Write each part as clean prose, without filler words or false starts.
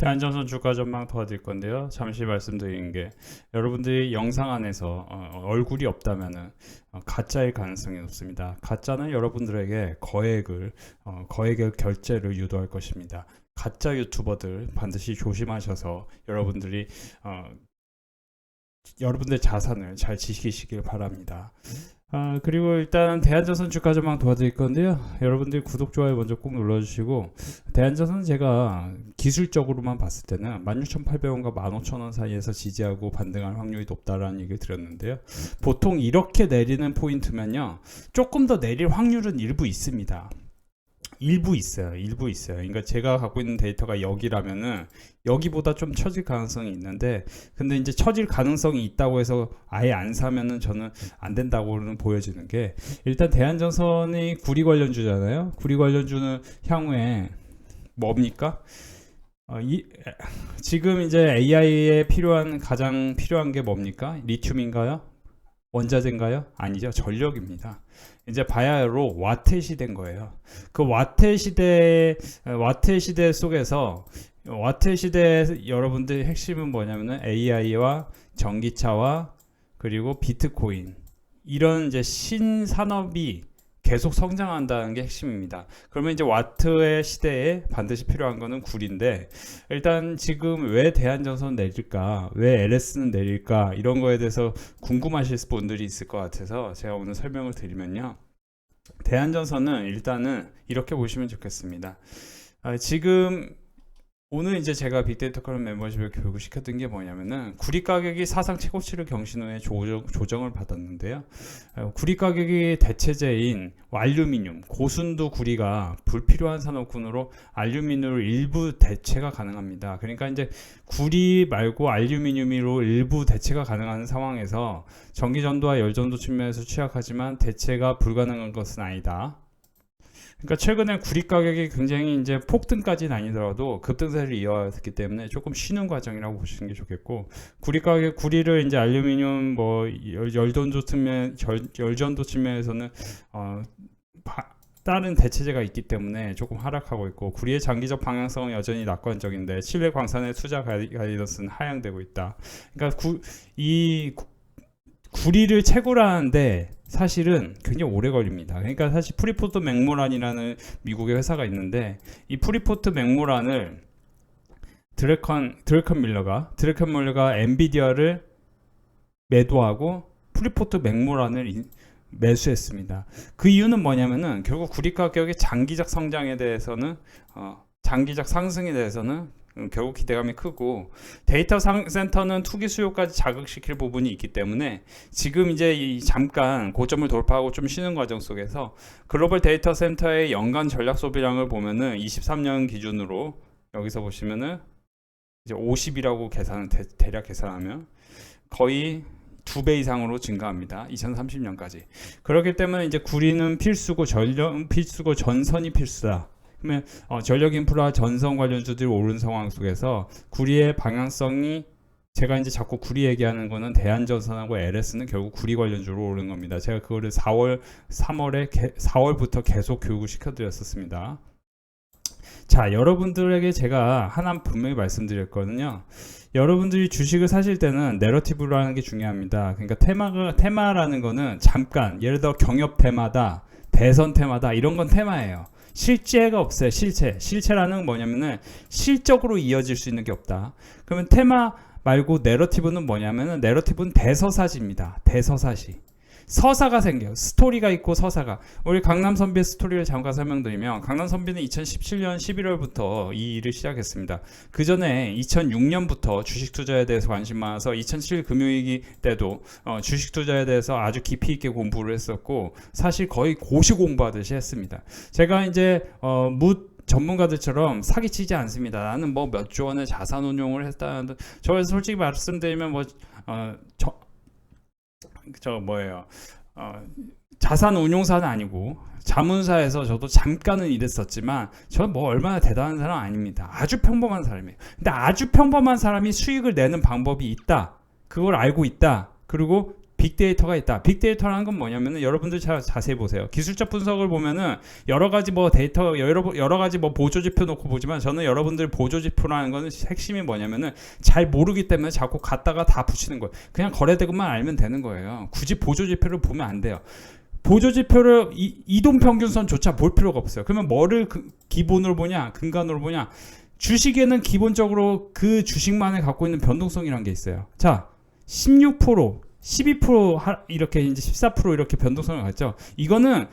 대한전선 주가 전망 도와드릴 건데요. 잠시 말씀드리는 게 여러분들이 영상 안에서 얼굴이 없다면은 가짜일 가능성이 높습니다. 가짜는 여러분들에게 거액의 결제를 유도할 것입니다. 가짜 유튜버들 반드시 조심하셔서 여러분들의 자산을 잘 지키시길 바랍니다. 그리고 일단 대한전선 주가 전망 도와드릴 건데요. 여러분들 구독, 좋아요 먼저 꼭 눌러주시고, 대한전선 제가 기술적으로만 봤을 때는 16,800원과 15,000원 사이에서 지지하고 반등할 확률이 높다라는 얘기를 드렸는데요. 보통 이렇게 내리는 포인트면요, 조금 더 내릴 확률은 일부 있습니다. 일부 있어요. 그러니까 제가 갖고 있는 데이터가 여기라면은 여기보다 좀 처질 가능성이 있는데, 근데 이제 처질 가능성이 있다고 해서 아예 안 사면은 저는 안 된다고는 보여지는 게, 일단 대한전선이 구리 관련주잖아요. 구리 관련주는 향후에 뭡니까? 지금 이제 AI에 가장 필요한 게 뭡니까? 리튬인가요? 원자재인가요? 아니죠. 전력입니다. 이제 바야흐로 와트의 시대인 거예요. 그 와트의 시대 속에서, 와트의 시대의 여러분들 핵심은 뭐냐면은 AI와 전기차와 그리고 비트코인, 이런 이제 신산업이 계속 성장한다는 게 핵심입니다. 그러면 이제 와트의 시대에 반드시 필요한 거는 구리인데, 일단 지금 왜 대한전선 내릴까, 왜 LS는 내릴까, 이런 거에 대해서 궁금하실 분들이 있을 것 같아서 제가 오늘 설명을 드리면요, 대한전선은 일단은 이렇게 보시면 좋겠습니다. 지금 오늘 이제 제가 빅데이터 커럼 멤버십을 교육을 시켰던 게 뭐냐면은, 구리 가격이 사상 최고치를 경신 후에 조정을 받았는데요. 구리 가격이 대체재인 알루미늄, 고순도 구리가 불필요한 산업군으로 알루미늄으로 일부 대체가 가능합니다. 그러니까 이제 구리 말고 알루미늄으로 일부 대체가 가능한 상황에서 전기전도와 열전도 측면에서 취약하지만 대체가 불가능한 것은 아니다. 그러니까 최근에 구리 가격이 굉장히 이제 폭등까지는 아니더라도 급등세를 이어왔기 때문에 조금 쉬는 과정이라고 보시는 게 좋겠고, 구리를 이제 알루미늄 열전도 측면에서는 다른 대체재가 있기 때문에 조금 하락하고 있고, 구리의 장기적 방향성은 여전히 낙관적인데 칠레 광산의 투자 가이던스는 하향되고 있다. 그러니까 구리를 채굴하는데 사실은 굉장히 오래 걸립니다. 그러니까 사실 프리포트 맥모란이라는 미국의 회사가 있는데, 이 프리포트 맥모란을 드래컨 밀러가 엔비디아를 매도하고 프리포트 맥모란을 매수했습니다. 그 이유는 뭐냐면은 결국 구리 가격의 장기적 상승에 대해서는 결국 기대감이 크고, 데이터 센터는 투기 수요까지 자극시킬 부분이 있기 때문에 지금 이제 잠깐 고점을 돌파하고 좀 쉬는 과정 속에서 글로벌 데이터 센터의 연간 전략 소비량을 보면은 23년 기준으로 여기서 보시면은 이제 50이라고 대략 계산하면 거의 2배 이상으로 증가합니다. 2030년까지. 그렇기 때문에 이제 구리는 필수고 전선이 필수다. 그러면 전력 인프라 전선 관련주들이 오른 상황 속에서 구리의 방향성이, 제가 이제 자꾸 구리 얘기하는 거는 대한전선하고 LS는 결국 구리 관련주로 오른 겁니다. 제가 그거를 4월부터 계속 교육을 시켜드렸었습니다. 자, 여러분들에게 제가 하나 분명히 말씀드렸거든요. 여러분들이 주식을 사실 때는 내러티브라는 게 중요합니다. 그러니까 테마라는 거는 잠깐, 예를 들어 경협 테마다, 대선 테마다, 이런 건 테마예요. 실제가 없어요. 실체라는 건 뭐냐면은 실적으로 이어질 수 있는 게 없다. 그러면 테마 말고 내러티브는 뭐냐면은, 내러티브는 대서사지입니다. 대서사시. 서사가 생겨요. 스토리가 있고 서사가. 우리 강남 선비의 스토리를 잠깐 설명드리면, 강남 선비는 2017년 11월부터 이 일을 시작했습니다. 그 전에 2006년부터 주식 투자에 대해서 관심 많아서 2007 금융위기 때도 주식 투자에 대해서 아주 깊이 있게 공부를 했었고, 사실 거의 고시 공부하듯이 했습니다. 제가 이제 전문가들처럼 사기치지 않습니다. 나는 뭐 몇 조 원의 자산 운용을 했다는데, 저 솔직히 말씀드리면 자산 운용사는 아니고 자문사에서 저도 잠깐은 일했었지만, 저는 뭐 얼마나 대단한 사람 아닙니다. 아주 평범한 사람이에요. 근데 아주 평범한 사람이 수익을 내는 방법이 있다, 그걸 알고 있다, 그리고 빅데이터가 있다. 빅데이터라는 건 뭐냐면은 여러분들 자세히 보세요. 기술적 분석을 보면은 여러 가지 뭐 데이터 여러 가지 뭐 보조지표 놓고 보지만 저는 여러분들 보조지표라는 거는 핵심이 뭐냐면은 잘 모르기 때문에 자꾸 갖다가 다 붙이는 거예요. 그냥 거래대금만 알면 되는 거예요. 굳이 보조지표를 보면 안 돼요. 보조지표를 이동평균선조차 볼 필요가 없어요. 그러면 뭐를 기본으로 보냐, 근간으로 보냐? 주식에는 기본적으로 그 주식만에 갖고 있는 변동성이라는 게 있어요. 자, 16%, 12% 이렇게 이제 14% 이렇게 변동성을 갖죠. 이거는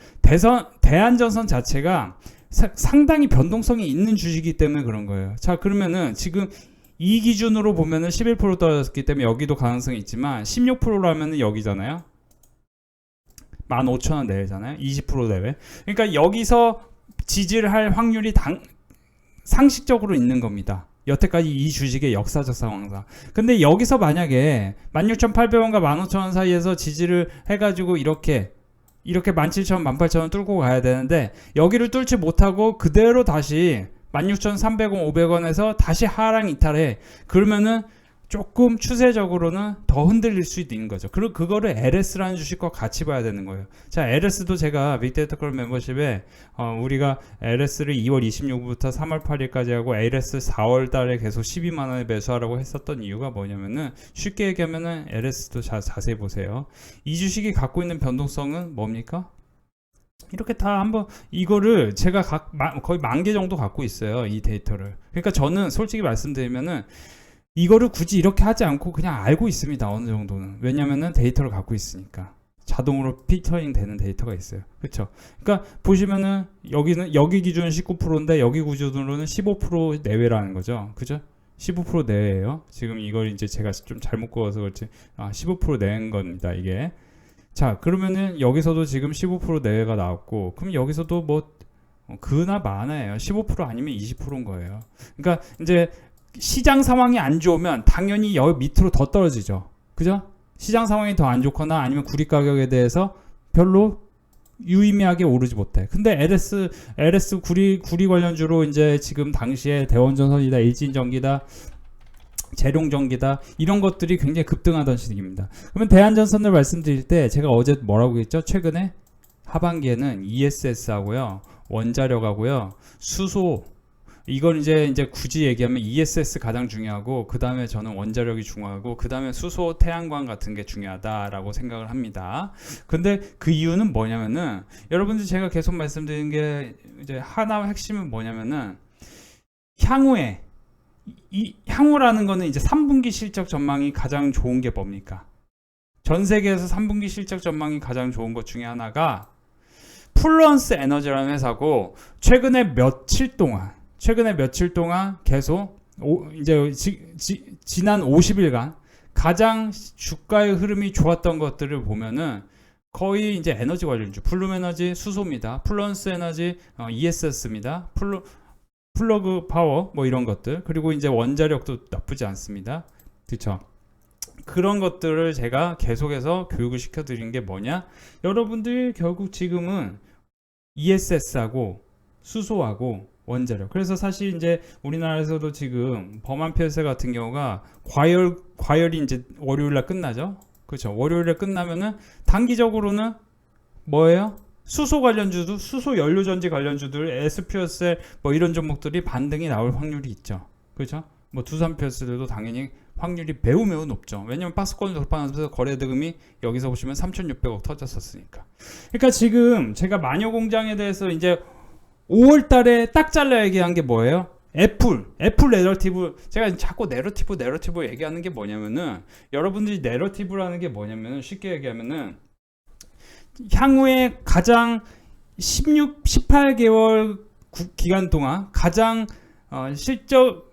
대한전선 자체가 상당히 변동성이 있는 주식이기 때문에 그런 거예요. 자, 그러면은 지금 이 기준으로 보면은 11% 떨어졌기 때문에 여기도 가능성이 있지만 16%라면은 여기잖아요. 15,000원 내외잖아요. 20% 내외. 그러니까 여기서 지지를 할 확률이 상식적으로 있는 겁니다. 여태까지 이 주식의 역사적 상황상. 근데 여기서 만약에 16,800원과 15,000원 사이에서 지지를 해가지고 이렇게 17,000원, 18,000원 뚫고 가야 되는데 여기를 뚫지 못하고 그대로 다시 16,300원, 500원에서 다시 하락 이탈해. 그러면은 조금 추세적으로는 더 흔들릴 수 있는 거죠. 그리고 그거를 LS라는 주식과 같이 봐야 되는 거예요. 자, LS도 제가 빅데이터 클럽 멤버십에 우리가 LS를 2월 26일부터 3월 8일까지 하고 LS 4월 달에 계속 12만 원에 매수하라고 했었던 이유가 뭐냐면은 쉽게 얘기하면은 LS도 자세히 보세요. 이 주식이 갖고 있는 변동성은 뭡니까? 이렇게 다 한번 이거를 제가 거의 10,000개 정도 갖고 있어요. 이 데이터를. 그러니까 저는 솔직히 말씀드리면은 이거를 굳이 이렇게 하지 않고 그냥 알고 있습니다. 어느 정도는. 왜냐면은 데이터를 갖고 있으니까. 자동으로 필터링 되는 데이터가 있어요. 그렇죠? 그러니까 보시면은 여기 기준은 19%인데 여기 기준으로는 15% 내외라는 거죠. 그죠? 15% 내외예요. 지금 이걸 이제 제가 좀 잘못 그어서 그렇지. 15% 내외인 겁니다. 이게. 자, 그러면은 여기서도 지금 15% 내외가 나왔고, 그럼 여기서도 뭐 그나 마나예요. 15% 아니면 20%인 거예요. 그러니까 이제 시장 상황이 안 좋으면 당연히 여기 밑으로 더 떨어지죠. 그죠? 시장 상황이 더 안 좋거나 아니면 구리 가격에 대해서 별로 유의미하게 오르지 못해. 근데 LS 구리 관련주로 이제 지금 당시에 대원전선이다, 일진전기다, 재룡전기다 이런 것들이 굉장히 급등하던 시기입니다. 그러면 대한전선을 말씀드릴 때 제가 어제 뭐라고 했죠? 최근에 하반기에는 ESS하고요, 원자력하고요, 수소 이걸 이제 굳이 얘기하면 ESS 가장 중요하고 그 다음에 저는 원자력이 중요하고 그 다음에 수소, 태양광 같은 게 중요하다라고 생각을 합니다. 근데 그 이유는 뭐냐면은 여러분들 제가 계속 말씀드리는 게 이제 하나 핵심은 뭐냐면은 향후에 향후라는 거는 이제 3분기 실적 전망이 가장 좋은 게 뭡니까? 전 세계에서 3분기 실적 전망이 가장 좋은 것 중에 하나가 플루언스 에너지라는 회사고 최근에 며칠 동안 계속 이제 지난 50일간 가장 주가의 흐름이 좋았던 것들을 보면은 거의 이제 에너지 관련주, 플룸에너지, 수소입니다. 플루언스 에너지, ESS입니다. 플러그 파워 뭐 이런 것들, 그리고 이제 원자력도 나쁘지 않습니다. 그렇죠? 그런 것들을 제가 계속해서 교육을 시켜드린 게 뭐냐? 여러분들 결국 지금은 ESS하고 수소하고 원자력. 그래서 사실 이제 우리나라에서도 지금 범한폐쇄 같은 경우가 과열이 이제 월요일날 끝나죠. 그렇죠. 월요일에 끝나면은 단기적으로는 뭐예요? 수소 관련주도 수소 연료전지 관련주들 SPSL 뭐 이런 종목들이 반등이 나올 확률이 있죠. 그렇죠? 뭐 두산PS들도 당연히 확률이 매우 높죠. 왜냐면 박스권을 돌파하면서 거래대금이 여기서 보시면 3,600억 터졌었으니까. 그러니까 지금 제가 마녀공장에 대해서 이제 5월 달에 딱 잘라 얘기한 게 뭐예요? 애플 내러티브. 제가 자꾸 내러티브 얘기하는 게 뭐냐면은 여러분들이 내러티브라는 게 뭐냐면은 쉽게 얘기하면은 향후에 가장 18개월 기간 동안 가장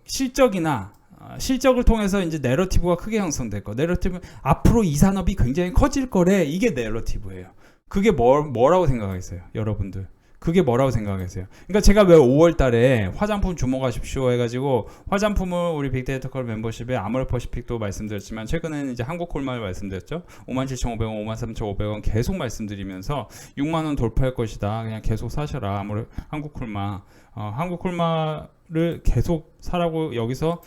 실적이나 실적을 통해서 이제 내러티브가 크게 형성될 거. 내러티브 앞으로 이 산업이 굉장히 커질 거래. 이게 내러티브예요. 그게 뭐라고 생각하겠어요, 여러분들? 그게 뭐라고 생각하세요? 그러니까 제가 왜 5월 달에 화장품 주목하십시오 해가지고 화장품을 우리 빅데이터 컬 멤버십에 아모레퍼시픽도 말씀드렸지만 최근에는 이제 한국콜마를 말씀드렸죠. 57,500원, 53,500원 계속 말씀드리면서 6만원 돌파할 것이다. 그냥 계속 사셔라. 한국콜마. 한국콜마 를 계속 사라고 여기서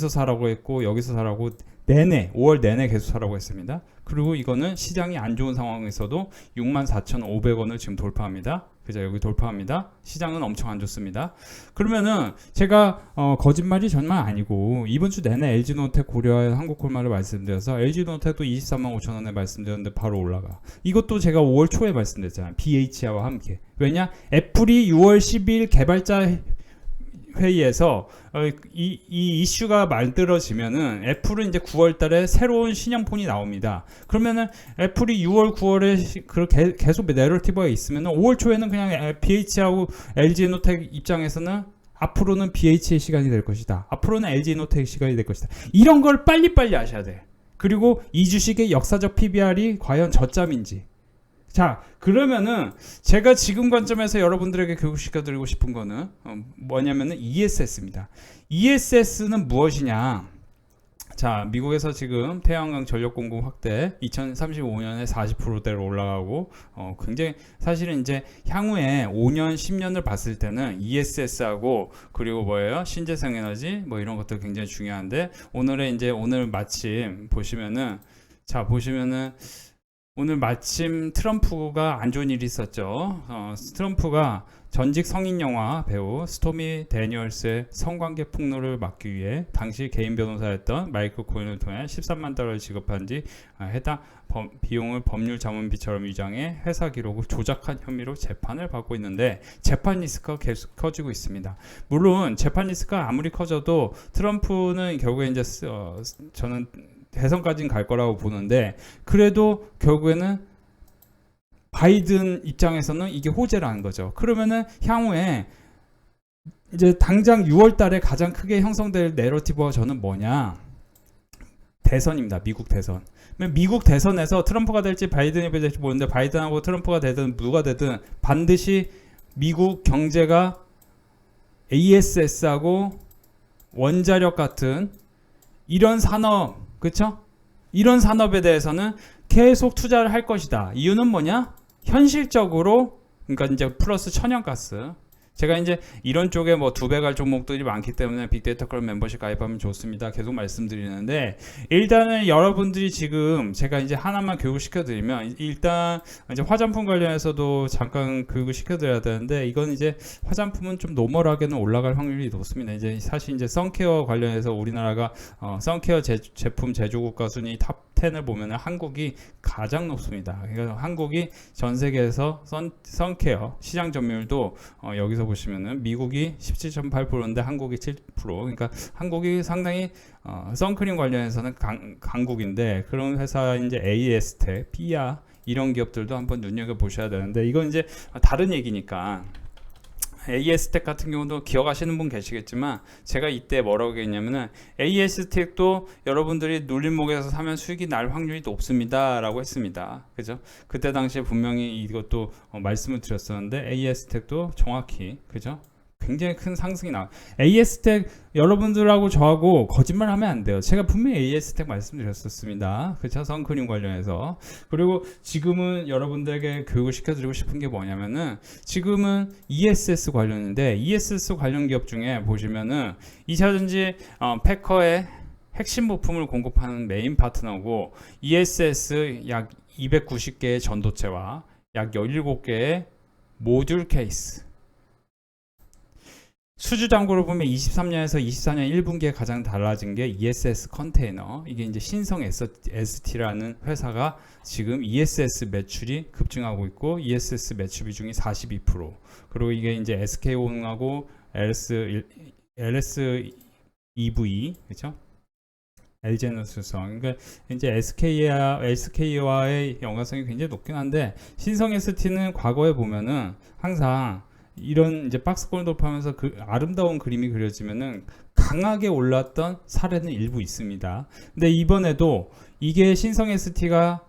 사라고 했고 여기서 사라고 내내 5월 내내 계속 사라고 했습니다. 그리고 이거는 시장이 안 좋은 상황에서도 64,500원을 지금 돌파합니다. 그죠? 여기 돌파합니다. 시장은 엄청 안 좋습니다. 그러면은 제가 거짓말이 정말 아니고 이번 주 내내 LG노텍 고려의 한국콜마를 말씀드려서 LG노텍도 23만 5천 원에 말씀드렸는데 바로 올라가. 이것도 제가 5월 초에 말씀드렸잖아요. BH와 함께. 왜냐? 애플이 6월 12일 개발자 회의에서 이 이슈가 만들어지면은 애플은 이제 9월 달에 새로운 신형폰이 나옵니다. 그러면은 애플이 6월, 9월에 계속 내러티브가 있으면은 5월 초에는 그냥 BH하고 LG노텍 입장에서는 앞으로는 BH의 시간이 될 것이다. 앞으로는 LG노텍의 시간이 될 것이다. 이런 걸 빨리빨리 아셔야 돼. 그리고 이 주식의 역사적 PBR이 과연 저점인지. 자, 그러면은 제가 지금 관점에서 여러분들에게 교육시켜드리고 싶은 거는 뭐냐면은 ESS입니다. ESS는 무엇이냐? 자, 미국에서 지금 태양광 전력 공급 확대 2035년에 40%대로 올라가고 굉장히 사실은 이제 향후에 5년, 10년을 봤을 때는 ESS하고 그리고 뭐예요? 신재생 에너지 뭐 이런 것들 굉장히 중요한데 오늘 마침 보시면은 오늘 마침 트럼프가 안 좋은 일이 있었죠. 트럼프가 전직 성인 영화 배우 스토미 데니얼스의 성관계 폭로를 막기 위해 당시 개인 변호사였던 마이클 코인을 통해 13만 달러를 지급한 뒤 해당 비용을 법률 자문비처럼 위장해 회사 기록을 조작한 혐의로 재판을 받고 있는데 재판 리스크가 계속 커지고 있습니다. 물론 재판 리스크가 아무리 커져도 트럼프는 결국에 이제 저는 대선까지는 갈 거라고 보는데 그래도 결국에는 바이든 입장에서는 이게 호재라는 거죠. 그러면은 향후에 이제 당장 6월 달에 가장 크게 형성될 내러티브가 저는 뭐냐? 대선입니다. 미국 대선. 미국 대선에서 트럼프가 될지 바이든이 될지 모르는데 바이든하고 트럼프가 되든 누가 되든 반드시 미국 경제가 ASS하고 원자력 같은 이런 산업 그렇죠? 이런 산업에 대해서는 계속 투자를 할 것이다. 이유는 뭐냐? 현실적으로 그러니까 이제 플러스 천연가스. 제가 이제 이런 쪽에 뭐 2배 갈 종목들이 많기 때문에 빅데이터 클럽 멤버십 가입하면 좋습니다. 계속 말씀드리는데 일단은 여러분들이 지금 제가 이제 하나만 교육을 시켜드리면 일단 이제 화장품 관련해서도 잠깐 교육을 시켜드려야 되는데 이건 이제 화장품은 좀 노멀하게는 올라갈 확률이 높습니다. 이제 사실 이제 선케어 관련해서 우리나라가 선케어 제품 제조국가 순위 탑 10을 보면 한국이 가장 높습니다. 그러니까 한국이 전 세계에서 선케어 시장 점유율도 여기서 보시면은 미국이 17.8%인데 한국이 7%. 그러니까 한국이 상당히 선크림 관련해서는 강국인데 그런 회사 이제 AS텍, 피아 이런 기업들도 한번 눈여겨 보셔야 되는데 이건 이제 다른 얘기니까. AS텍 같은 경우도 기억하시는 분 계시겠지만 제가 이때 뭐라고 했냐면은 AS텍도 여러분들이 눌림목에서 사면 수익이 날 확률이 높습니다 라고 했습니다. 그죠? 그때 당시에 분명히 이것도 말씀을 드렸었는데 AS텍도 정확히 그죠? 굉장히 큰 상승이 나와. AS텍 여러분들하고 저하고 거짓말하면 안 돼요. 제가 분명히 AS텍 말씀드렸었습니다. 그렇죠? 선크림 관련해서. 그리고 지금은 여러분들에게 교육을 시켜드리고 싶은 게 뭐냐면은 지금은 ESS 관련인데 ESS 관련 기업 중에 보시면은 2차전지 패커의 핵심 부품을 공급하는 메인 파트너고 ESS 약 290개의 전도체와 약 17개의 모듈 케이스 수주잔고를 보면 23년에서 24년 1분기에 가장 달라진 게 ESS 컨테이너. 이게 이제 신성 ST라는 회사가 지금 ESS 매출이 급증하고 있고 ESS 매출 비중이 42%. 그리고 이게 이제 SK온하고 LS EV 그렇죠? LG에너지성. 그러니까 이제 SK와의 연관성이 굉장히 높긴 한데 신성 ST는 과거에 보면은 항상 이런 이제 박스권을 돌파하면서 그 아름다운 그림이 그려지면은 강하게 올랐던 사례는 일부 있습니다. 근데 이번에도 이게 신성 ST가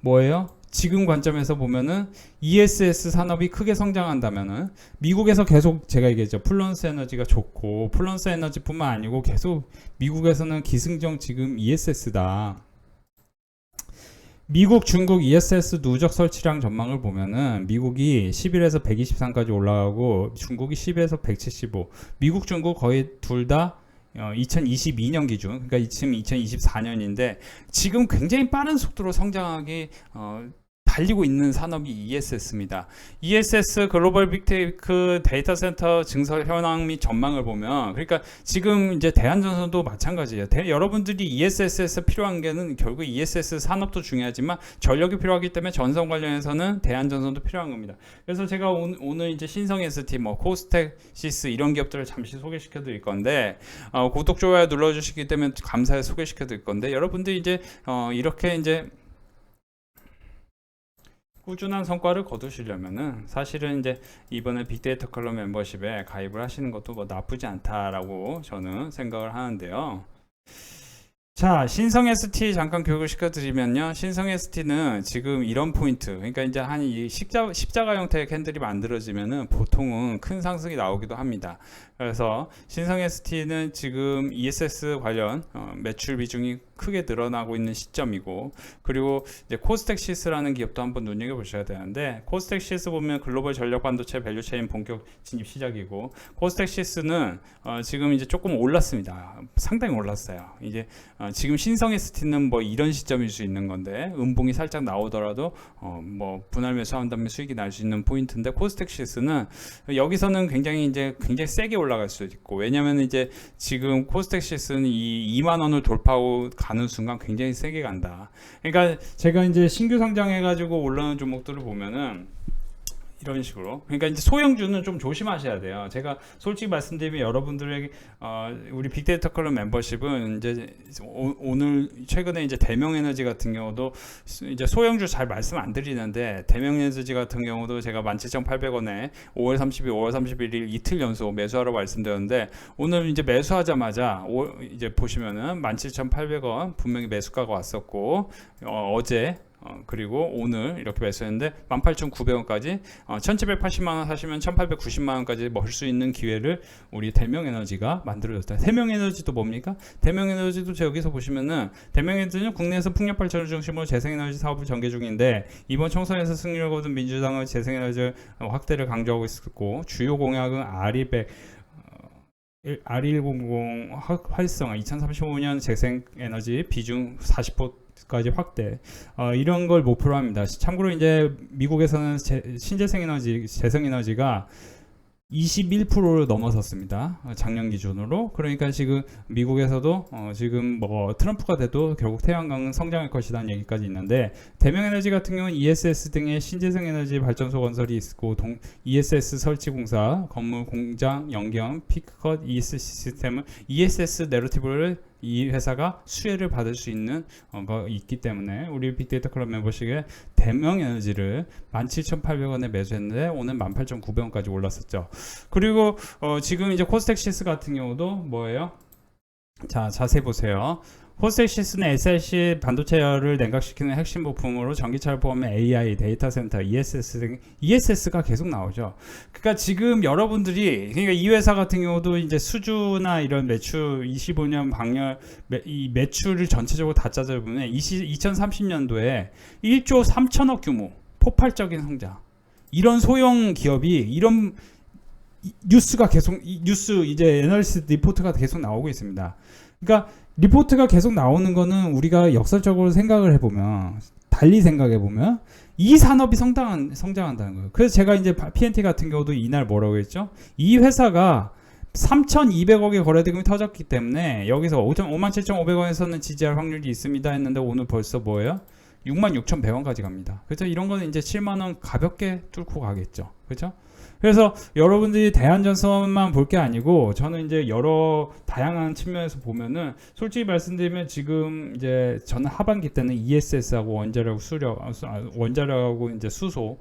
뭐예요? 지금 관점에서 보면은 ESS 산업이 크게 성장한다면은 미국에서 계속 제가 얘기했죠. 플런스 에너지가 좋고 플런스 에너지뿐만 아니고 계속 미국에서는 기승전 지금 ESS다. 미국, 중국 ESS 누적 설치량 전망을 보면은 미국이 11에서 123까지 올라가고 중국이 10에서 175. 미국, 중국 거의 둘 다 2022년 기준, 그러니까 지금 2024년인데 지금 굉장히 빠른 속도로 성장하기 달리고 있는 산업이 ESS입니다. ESS 글로벌 빅테크 데이터 센터 증설 현황 및 전망을 보면, 그러니까 지금 이제 대한전선도 마찬가지예요. 여러분들이 ESS에서 필요한 게는 결국 ESS 산업도 중요하지만 전력이 필요하기 때문에 전선 관련해서는 대한전선도 필요한 겁니다. 그래서 제가 오늘 이제 신성 ST, 뭐 코스텍, 시스 이런 기업들을 잠시 소개시켜 드릴 건데, 구독 좋아요 눌러주시기 때문에 감사해 소개시켜 드릴 건데, 여러분들이 이제 이렇게 이제 꾸준한 성과를 거두시려면은 사실은 이제 이번에 빅데이터 클럽 멤버십에 가입을 하시는 것도 뭐 나쁘지 않다라고 저는 생각을 하는데요. 자, 신성 ST 잠깐 교육을 시켜드리면요. 신성 ST는 지금 이런 포인트, 그러니까 이제 한 이 십자가 형태의 캔들이 만들어지면은 보통은 큰 상승이 나오기도 합니다. 그래서 신성 ST는 지금 ESS 관련 매출 비중이 크게 늘어나고 있는 시점이고, 그리고 이제 코스텍시스라는 기업도 한번 눈여겨 보셔야 되는데, 코스텍시스 보면 글로벌 전력 반도체 밸류체인 본격 진입 시작이고, 코스텍시스는 지금 이제 조금 올랐습니다. 상당히 올랐어요. 이제 지금 신성 ST는 뭐 이런 시점일 수 있는 건데, 음봉이 살짝 나오더라도 뭐 분할 매수한 다음에 수익이 날 수 있는 포인트인데, 코스텍시스는 여기서는 굉장히 세게 올라갈 수 있고, 왜냐면 이제 지금 코스텍시스는 이 2만 원을 돌파하고 가는 순간 굉장히 세게 간다. 그러니까 제가 이제 신규 상장해가지고 올라오는 종목들을 보면은 이런 식으로, 그러니까 이제 소형주는 좀 조심하셔야 돼요. 제가 솔직히 말씀드리면 여러분들에게 우리 빅데이터 클럽 멤버십은 이제 오늘 최근에 이제 대명에너지 같은 경우도 이제 소형주 잘 말씀 안 드리는데, 대명에너지 같은 경우도 제가 17,800원에 5월 30일, 5월 31일 이틀 연속 매수하라고 말씀드렸는데, 오늘 이제 매수하자마자 이제 보시면은 17,800원 분명히 매수가가 왔었고, 어제 그리고 오늘 이렇게 매수했는데 18,900원까지 1780만원 사시면 1890만원까지 먹을 수 있는 기회를 우리 대명에너지가 만들어줬다. 대명에너지도 뭡니까? 대명에너지도 여기서 보시면은, 대명에너지는 국내에서 풍력 발전을 중심으로 재생에너지 사업을 전개 중인데, 이번 총선에서 승리를 거둔 민주당의 재생에너지 확대를 강조하고 있었고, 주요 공약은 R100 활성화, 2035년 재생에너지 비중 40%까지 확대, 이런 걸 목표로 합니다. 참고로 이제 미국에서는 신재생에너지, 재생에너지가 21%를 넘어섰습니다. 작년 기준으로. 그러니까 지금 미국에서도 지금 뭐 트럼프가 돼도 결국 태양광은 성장할 것이라는 얘기까지 있는데, 대명에너지 같은 경우는 ESS 등의 신재생에너지 발전소 건설이 있고, ESS 설치 공사, 건물 공장, 연경, 피크컷, ESS 시스템을 ESS 내러티브를 이 회사가 수혜를 받을 수 있는 거 있기 때문에 우리 빅데이터 클럽 멤버십에 대명에너지를 17,800원에 매수했는데 오늘 18,900원까지 올랐었죠. 그리고 지금 이제 코스텍시스 같은 경우도 뭐예요? 자, 자세히 보세요. 코스텍시스는 SLC 반도체를 냉각시키는 핵심 부품으로 전기차를 포함한 AI, 데이터 센터, ESS 등 ESS가 계속 나오죠. 그러니까 지금 여러분들이, 그러니까 이 회사 같은 경우도 이제 수주나 이런 매출 25년 방열 이 매출을 전체적으로 다 짜져보면 2030년도에 1조 3천억 규모 폭발적인 성장, 이런 소형 기업이 이런 뉴스가 계속 뉴스 이제 애널리스트 리포트가 계속 나오고 있습니다. 그러니까 리포트가 계속 나오는 거는 우리가 역설적으로 생각을 해보면, 달리 생각해보면 이 산업이 성장한다는 거예요. 그래서 제가 이제 PNT 같은 경우도 이날 뭐라고 했죠? 이 회사가 3,200억의 거래대금이 터졌기 때문에 여기서 57,500원에서는 지지할 확률이 있습니다 했는데, 오늘 벌써 뭐예요? 66,100원까지 갑니다. 그래서 이런 거는 이제 7만원 가볍게 뚫고 가겠죠. 그렇죠? 그래서 여러분들이 대한전선만 볼 게 아니고, 저는 이제 여러 다양한 측면에서 보면은, 솔직히 말씀드리면 지금 이제 저는 하반기 때는 ESS하고 원자력하고 이제 수소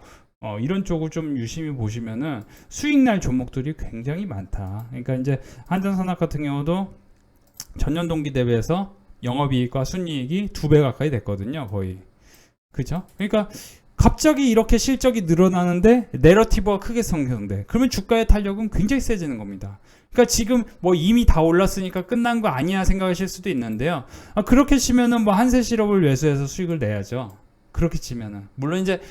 이런 쪽을 좀 유심히 보시면은 수익날 종목들이 굉장히 많다. 그러니까 이제 한전산업 같은 경우도 전년 동기 대비해서 영업이익과 순이익이 2배 가까이 됐거든요, 거의. 그죠? 그러니까 갑자기 이렇게 실적이 늘어나는데 내러티브가 크게 성장돼. 그러면 주가의 탄력은 굉장히 세지는 겁니다. 그러니까 지금 뭐 이미 다 올랐으니까 끝난 거 아니야 생각하실 수도 있는데요. 그렇게 치면은 뭐 한세 실업을 매수해서 수익을 내야죠. 그렇게 치면은 물론 이제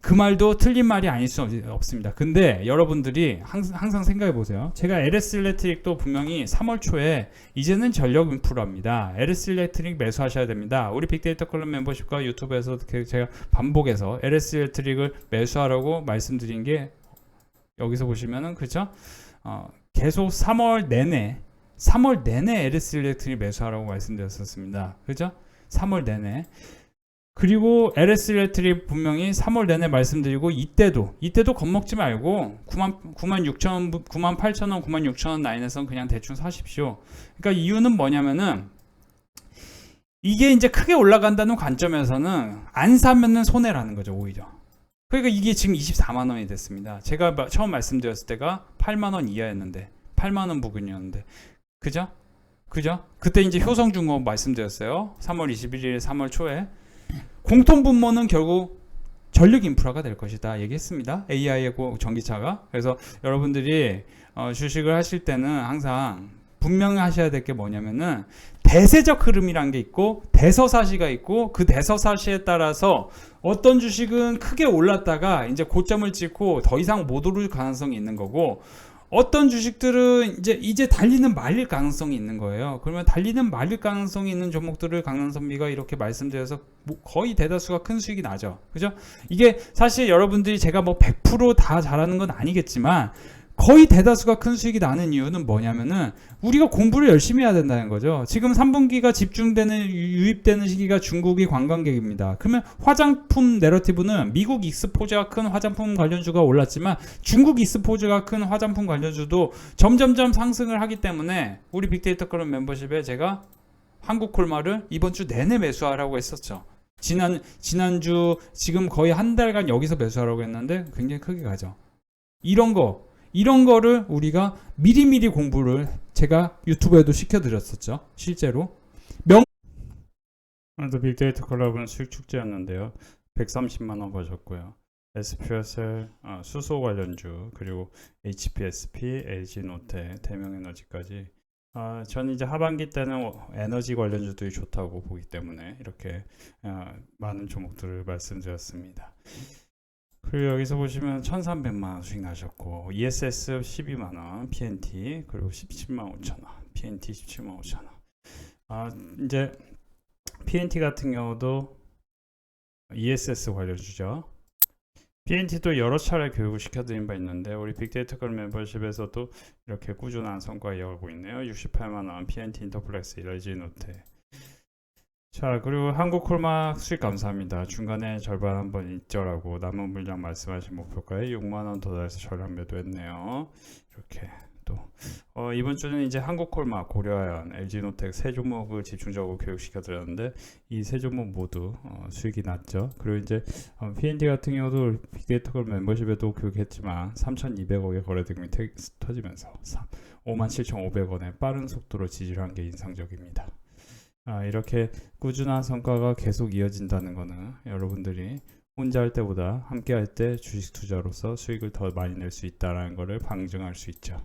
그 말도 틀린 말이 아닐 수 없습니다. 근데 여러분들이 항상 생각해 보세요. 제가 LS 일렉트릭도 분명히 3월 초에 이제는 전력 인프라입니다. LS 일렉트릭 매수하셔야 됩니다. 우리 빅데이터 클럽 멤버십과 유튜브에서 제가 반복해서 LS 일렉트릭을 매수하라고 말씀드린 게 여기서 보시면은 그죠? 계속 3월 내내 LS 일렉트릭 매수하라고 말씀드렸었습니다. 그죠? 3월 내내. 그리고 LS 일렉트릭 분명히 3월 내내 말씀드리고 이때도 겁먹지 말고 96,000원, 98,000원, 96,000원 라인에선 그냥 대충 사십시오. 그러니까 이유는 뭐냐면은 이게 이제 크게 올라간다는 관점에서는 안 사면은 손해라는 거죠, 오히려. 그러니까 이게 지금 24만 원이 됐습니다. 제가 처음 말씀드렸을 때가 8만 원 이하였는데 8만 원 부근이었는데 그죠? 그때 이제 효성중공업 말씀드렸어요. 3월 21일 3월 초에 공통 분모는 결국 전력 인프라가 될 것이다 얘기했습니다. AI의 전기차가. 그래서 여러분들이 주식을 하실 때는 항상 분명히 하셔야 될 게 뭐냐면은 대세적 흐름이란 게 있고 대서사시가 있고 그 대서사시에 따라서 어떤 주식은 크게 올랐다가 이제 고점을 찍고 더 이상 못 오를 가능성이 있는 거고 어떤 주식들은 이제 달리는 말릴 가능성이 있는 거예요. 그러면 달리는 말릴 가능성이 있는 종목들을 강남선비가 이렇게 말씀드려서 거의 대다수가 큰 수익이 나죠. 그죠? 이게 사실 여러분들이 제가 뭐 100%다 잘하는 건 아니겠지만 거의 대다수가 큰 수익이 나는 이유는 뭐냐면은 우리가 공부를 열심히 해야 된다는 거죠. 지금 3분기가 유입되는 시기가 중국이 관광객입니다. 그러면 화장품 내러티브는 미국 익스포즈가 큰 화장품 관련주가 올랐지만 중국 익스포즈가 큰 화장품 관련주도 점점점 상승을 하기 때문에 우리 빅데이터 클럽 멤버십에 제가 한국콜마를 이번 주 내내 매수하라고 했었죠. 지난주 지금 거의 한 달간 여기서 매수하라고 했는데 굉장히 크게 가죠. 이런 거를 우리가 미리미리 공부를 제가 유튜브에도 시켜드렸었죠. 실제로. 오늘도 빅데이터 클럽은 수익 축제였는데요. 130만원 버셨고요. SPSL, 수소 관련주, 그리고 HPSP, LG노텍, 대명에너지까지. 저는 이제 하반기 때는 에너지 관련주들이 좋다고 보기 때문에 이렇게 많은 종목들을 말씀드렸습니다. 그리고 여기서 보시면 1300만원 수익 나셨고 ESS 12만원, PNT 그리고 17만 5천원, PNT 17만 5천원. 이제 PNT 같은 경우도 ESS 관련주죠. PNT도 여러 차례 교육을 시켜드린 바 있는데 우리 빅데이터 클럽 멤버십에서도 이렇게 꾸준한 성과 이어가고 있네요. 68만원, PNT 인터플렉스, LG노텍. 자, 그리고 한국콜마 수익 감사합니다. 중간에 절반 한번 잊더라고 남은 물량 말씀하신 목표가에 6만원 더 달해서 전량 매도했네요. 이렇게 또 이번 주는 이제 한국콜마, 고려아연, LG노텍 세 종목을 집중적으로 교육시켜 드렸는데 이 세 종목 모두 수익이 났죠. 그리고 이제 PNT 같은 경우도 빅데이터 클럽 멤버십에도 교육했지만 3,200억의 거래대금이 터지면서 57,500원의 빠른 속도로 지지한 게 인상적입니다. 이렇게 꾸준한 성과가 계속 이어진다는 것은 여러분들이 혼자 할 때보다 함께 할 때 주식 투자로서 수익을 더 많이 낼 수 있다는 것을 방증할 수 있죠.